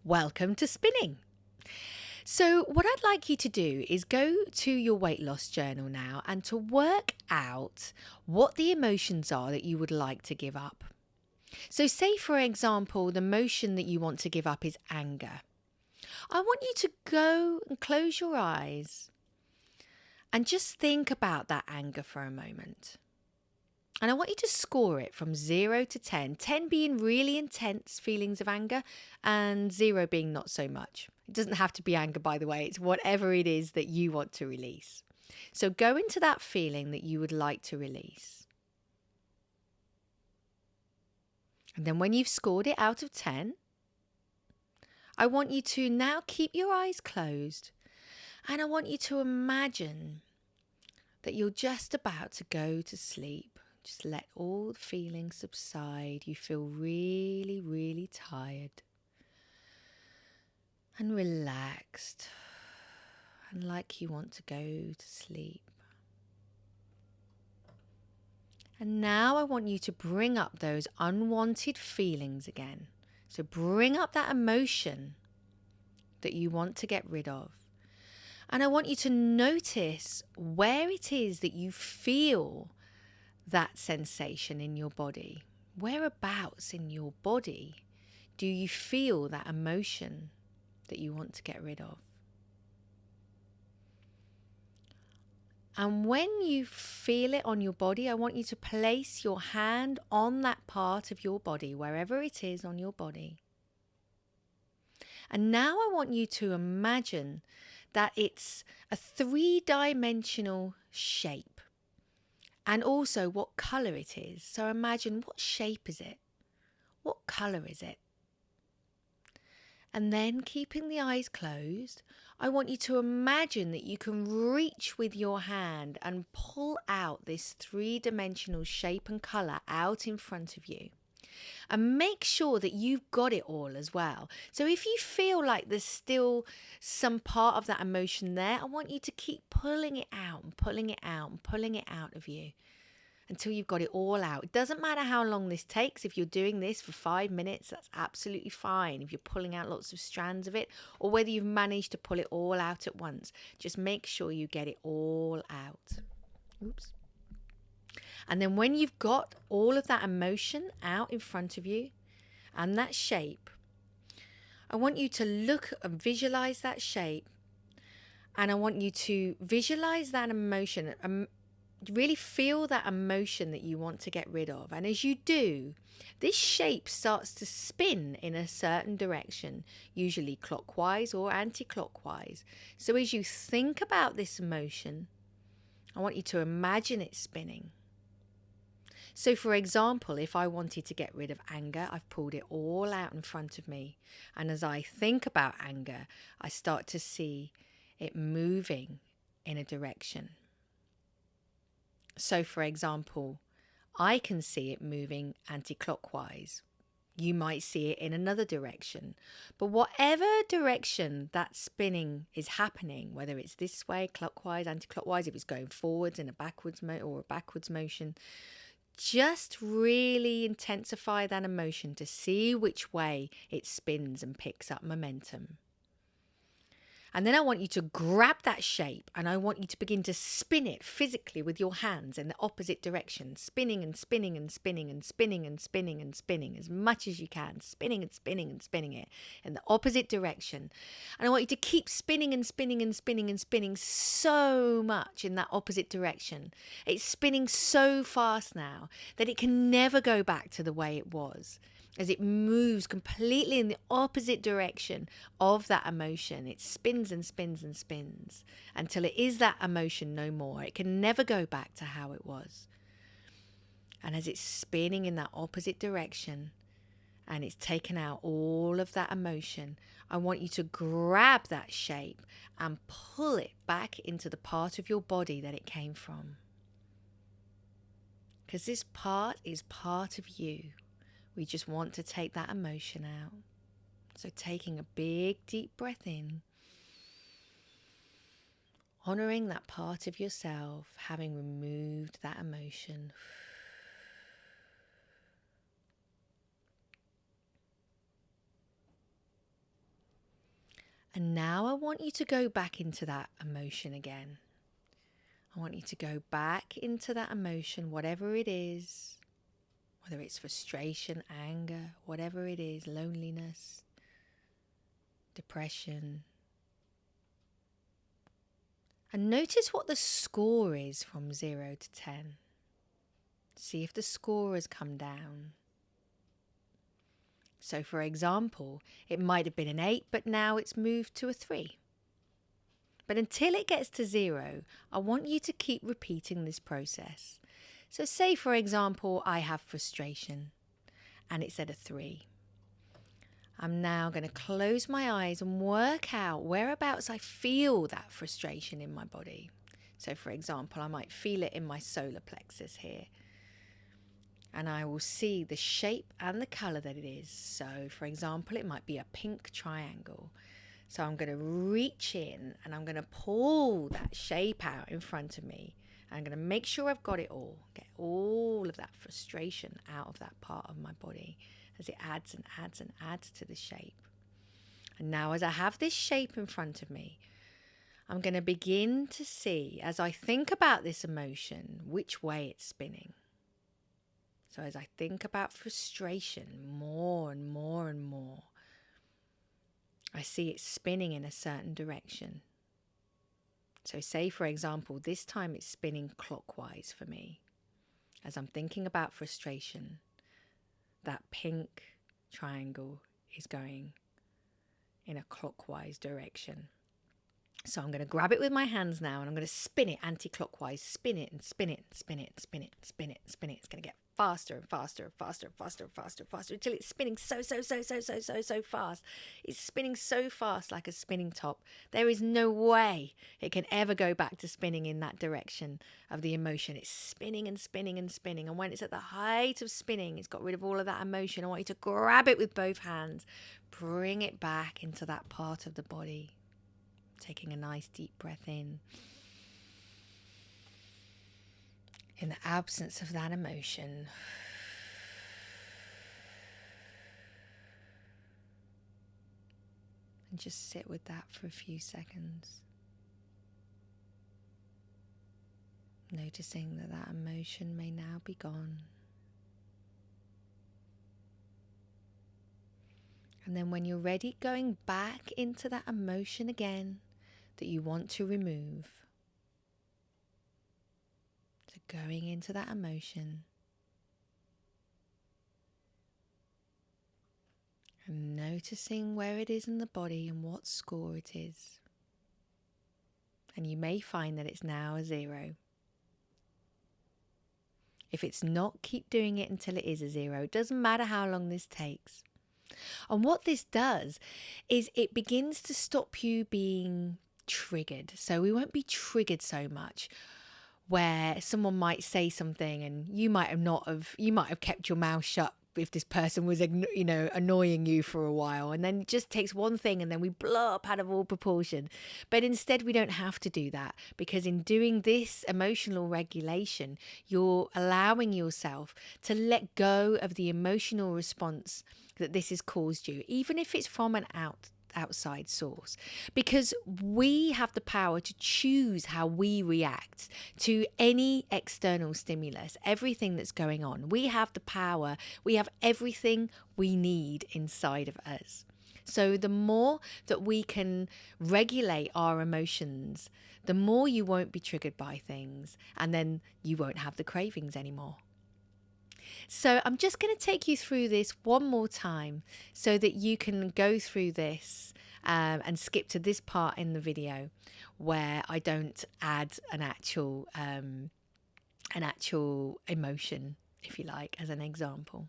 Welcome to spinning. So what I'd like you to do is go to your weight loss journal now and to work out what the emotions are that you would like to give up. So say, for example, the emotion that you want to give up is anger. I want you to go and close your eyes and just think about that anger for a moment. And I want you to score it from 0 to 10, 10 being really intense feelings of anger and 0 being not so much. It doesn't have to be anger, by the way. It's whatever it is that you want to release. So go into that feeling that you would like to release. And then when you've scored it out of 10, I want you to now keep your eyes closed. And I want you to imagine that you're just about to go to sleep. Just let all the feelings subside. You feel really, really tired and relaxed and like you want to go to sleep. And now I want you to bring up those unwanted feelings again. So bring up that emotion that you want to get rid of. And I want you to notice where it is that you feel that sensation in your body. Whereabouts in your body do you feel that emotion that you want to get rid of? And when you feel it on your body, I want you to place your hand on that part of your body, wherever it is on your body. And now I want you to imagine that it's a 3-dimensional shape. And also what colour it is. So imagine, what shape is it? What colour is it? And then, keeping the eyes closed, I want you to imagine that you can reach with your hand and pull out this 3-dimensional shape and colour out in front of you. And make sure that you've got it all as well. So if you feel like there's still some part of that emotion there, I want you to keep pulling it out and pulling it out and pulling it out of you until you've got it all out. It doesn't matter how long this takes. If you're doing this for 5 minutes, that's absolutely fine. If you're pulling out lots of strands of it, or whether you've managed to pull it all out at once, just make sure you get it all out. Oops. And then when you've got all of that emotion out in front of you and that shape, I want you to look and visualize that shape. And I want you to visualize that emotion, really feel that emotion that you want to get rid of. And as you do, this shape starts to spin in a certain direction, usually clockwise or anti-clockwise. So as you think about this emotion, I want you to imagine it spinning. So for example, if I wanted to get rid of anger, I've pulled it all out in front of me. And as I think about anger, I start to see it moving in a direction. So for example, I can see it moving anti-clockwise. You might see it in another direction. But whatever direction that spinning is happening, whether it's this way, clockwise, anti-clockwise, if it's going forwards in a backwards motion, just really intensify that emotion to see which way it spins and picks up momentum. And then I want you to grab that shape and I want you to begin to spin it physically with your hands in the opposite direction, spinning and spinning and spinning and spinning and spinning and spinning as much as you can, spinning and spinning and spinning it in the opposite direction. And I want you to keep spinning and spinning and spinning and spinning so much in that opposite direction. It's spinning so fast now that it can never go back to the way it was. As it moves completely in the opposite direction of that emotion, it spins and spins and spins until it is that emotion no more. It can never go back to how it was. And as it's spinning in that opposite direction and it's taken out all of that emotion, I want you to grab that shape and pull it back into the part of your body that it came from. Because this part is part of you. We just want to take that emotion out. So taking a big deep breath in, honoring that part of yourself, having removed that emotion. And now I want you to go back into that emotion again. I want you to go back into that emotion, whatever it is, whether it's frustration, anger, whatever it is, loneliness, depression. And notice what the score is from 0 to 10. See if the score has come down. So for example, it might have been an 8, but now it's moved to a 3. But until it gets to 0, I want you to keep repeating this process. So say, for example, I have frustration and it's at a 3. I'm now going to close my eyes and work out whereabouts I feel that frustration in my body. So for example, I might feel it in my solar plexus here. And I will see the shape and the colour that it is. So for example, it might be a pink triangle. So I'm going to reach in and I'm going to pull that shape out in front of me. I'm going to make sure I've got it all. Get all of that frustration out of that part of my body as it adds and adds and adds to the shape. And now as I have this shape in front of me, I'm going to begin to see, as I think about this emotion, which way it's spinning. So as I think about frustration more and more and more, I see it spinning in a certain direction. So say, for example, this time it's spinning clockwise for me. As I'm thinking about frustration, that pink triangle is going in a clockwise direction. So I'm going to grab it with my hands now and I'm going to spin it anti-clockwise, spin it and spin it and spin it and spin it and spin it and spin it. It's going to get faster and faster and faster and faster and faster and faster until it's spinning so fast. It's spinning so fast like a spinning top. There is no way it can ever go back to spinning in that direction of the emotion. It's spinning and spinning and spinning. And when it's at the height of spinning, it's got rid of all of that emotion. I want you to grab it with both hands, bring it back into that part of the body. Taking a nice deep breath in. In the absence of that emotion, and just sit with that for a few seconds. Noticing that that emotion may now be gone. And then when you're ready, going back into that emotion again that you want to remove. So going into that emotion and noticing where it is in the body and what score it is. And you may find that it's now a 0. If it's not, keep doing it until it is a 0. It doesn't matter how long this takes. And what this does is it begins to stop you being triggered. So we won't be triggered so much where someone might say something and you might have kept your mouth shut if this person was annoying you for a while, and then it just takes one thing and then we blow up out of all proportion. But instead we don't have to do that, because in doing this emotional regulation, you're allowing yourself to let go of the emotional response that this has caused you, even if it's from an outside source, because we have the power to choose how we react to any external stimulus, everything that's going on. We have the power, we have everything we need inside of us. So the more that we can regulate our emotions, the more you won't be triggered by things, and then you won't have the cravings anymore. So I'm just going to take you through this one more time so that you can go through this and skip to this part in the video where I don't add an actual emotion, if you like, as an example.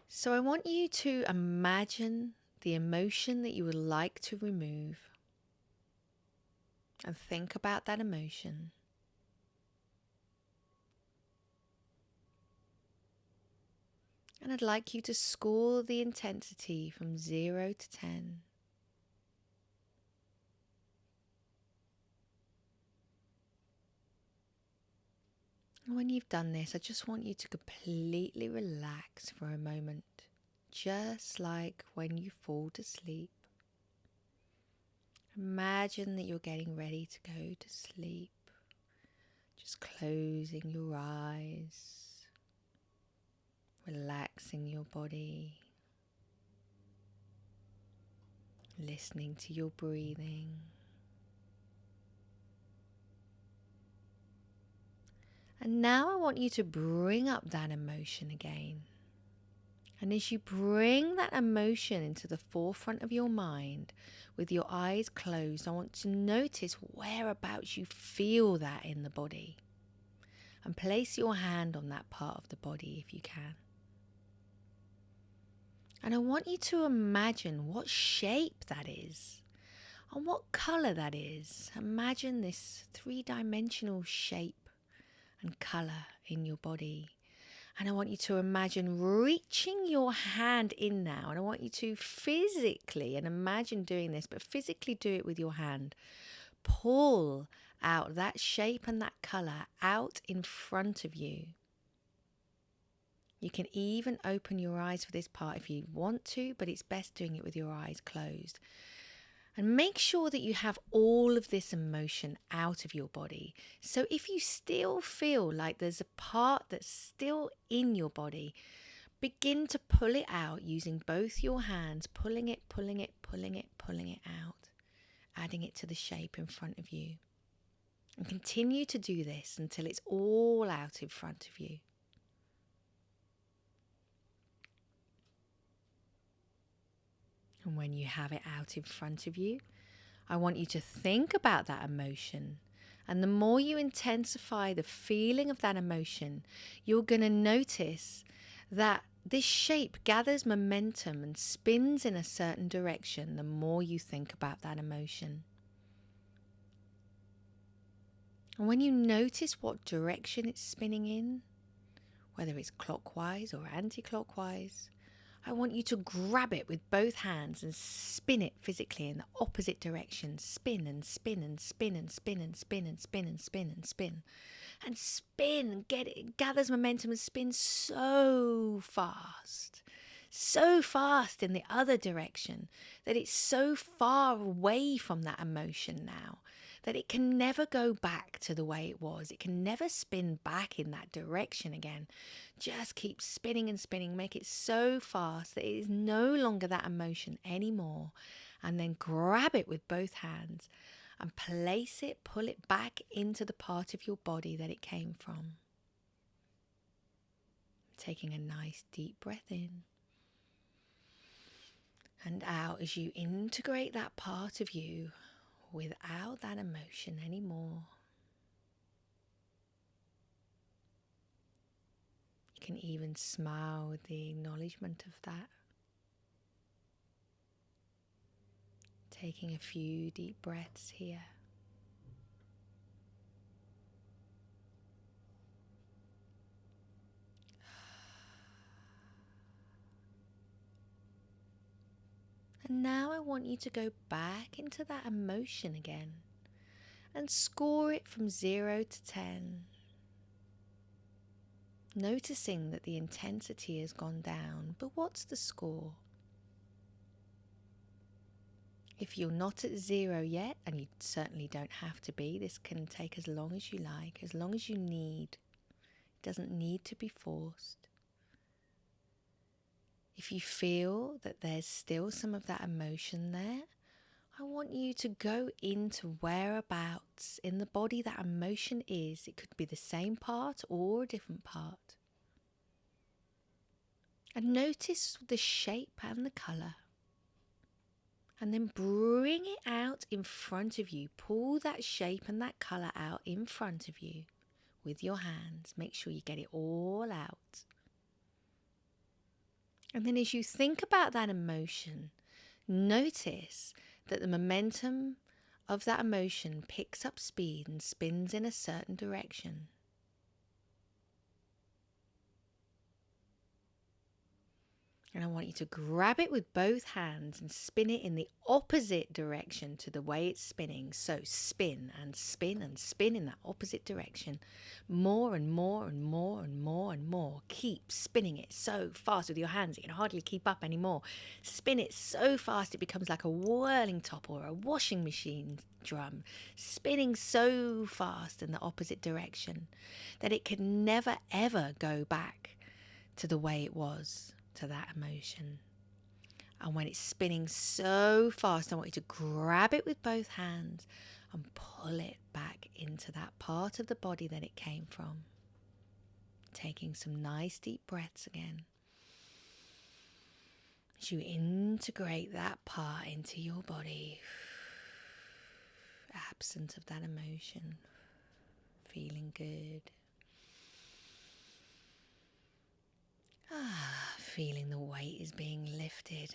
So I want you to imagine the emotion that you would like to remove and think about that emotion. And I'd like you to score the intensity from 0 to 10. And when you've done this, I just want you to completely relax for a moment. just like when you fall to sleep. Imagine that you're getting ready to go to sleep. Just closing your eyes, relaxing your body, listening to your breathing. And now I want you to bring up that emotion again. And as you bring that emotion into the forefront of your mind, with your eyes closed, I want to notice whereabouts you feel that in the body. And place your hand on that part of the body if you can. And I want you to imagine what shape that is and what color that is. Imagine this three-dimensional shape and color in your body. And I want you to imagine reaching your hand in now. And I want you to physically, and imagine doing this, but physically do it with your hand. Pull out that shape and that color out in front of you. You can even open your eyes for this part if you want to, but it's best doing it with your eyes closed. And make sure that you have all of this emotion out of your body. So if you still feel like there's a part that's still in your body, begin to pull it out using both your hands, pulling it out, adding it to the shape in front of you. And continue to do this until it's all out in front of you. And when you have it out in front of you, I want you to think about that emotion. And the more you intensify the feeling of that emotion, you're going to notice that this shape gathers momentum and spins in a certain direction the more you think about that emotion. And when you notice what direction it's spinning in, whether it's clockwise or anti-clockwise, I want you to grab it with both hands and spin it physically in the opposite direction. Spin and spin and spin and spin and spin and spin and spin and spin. And spin and get it. It gathers momentum and spins so fast in the other direction, that it's so far away from that emotion now that it can never go back to the way it was. It can never spin back in that direction again. Just keep spinning and spinning. Make it so fast that it is no longer that emotion anymore. And then grab it with both hands and place it, pull it back into the part of your body that it came from. Taking a nice deep breath in and out as you integrate that part of you without that emotion anymore. You can even smile with the acknowledgement of that. Taking a few deep breaths here. And now I want you to go back into that emotion again and score it from 0 to 10. Noticing that the intensity has gone down, but what's the score? If you're not at 0 yet, and you certainly don't have to be, this can take as long as you like, as long as you need. It doesn't need to be forced. If you feel that there's still some of that emotion there, I want you to go into whereabouts in the body that emotion is. It could be the same part or a different part. And notice the shape and the colour. And then bring it out in front of you. Pull that shape and that colour out in front of you with your hands. Make sure you get it all out. And then as you think about that emotion, notice that the momentum of that emotion picks up speed and spins in a certain direction. And I want you to grab it with both hands and spin it in the opposite direction to the way it's spinning. So spin and spin and spin in that opposite direction. More and more and more and more and more. Keep spinning it so fast with your hands you can hardly keep up anymore. Spin it so fast it becomes like a whirling top or a washing machine drum. Spinning so fast in the opposite direction that it can never ever go back to the way it was, to that emotion. And when it's spinning so fast, I want you to grab it with both hands and pull it back into that part of the body that it came from. Taking some nice deep breaths again. As you integrate that part into your body, absent of that emotion, feeling good. Feeling the weight is being lifted.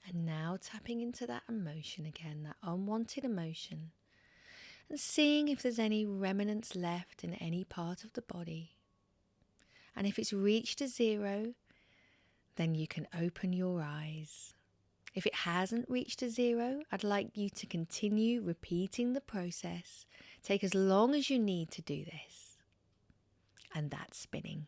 And now tapping into that emotion again, that unwanted emotion, and seeing if there's any remnants left in any part of the body. And if it's reached a 0, then you can open your eyes. If it hasn't reached a 0, I'd like you to continue repeating the process. Take as long as you need to do this. And that's spinning.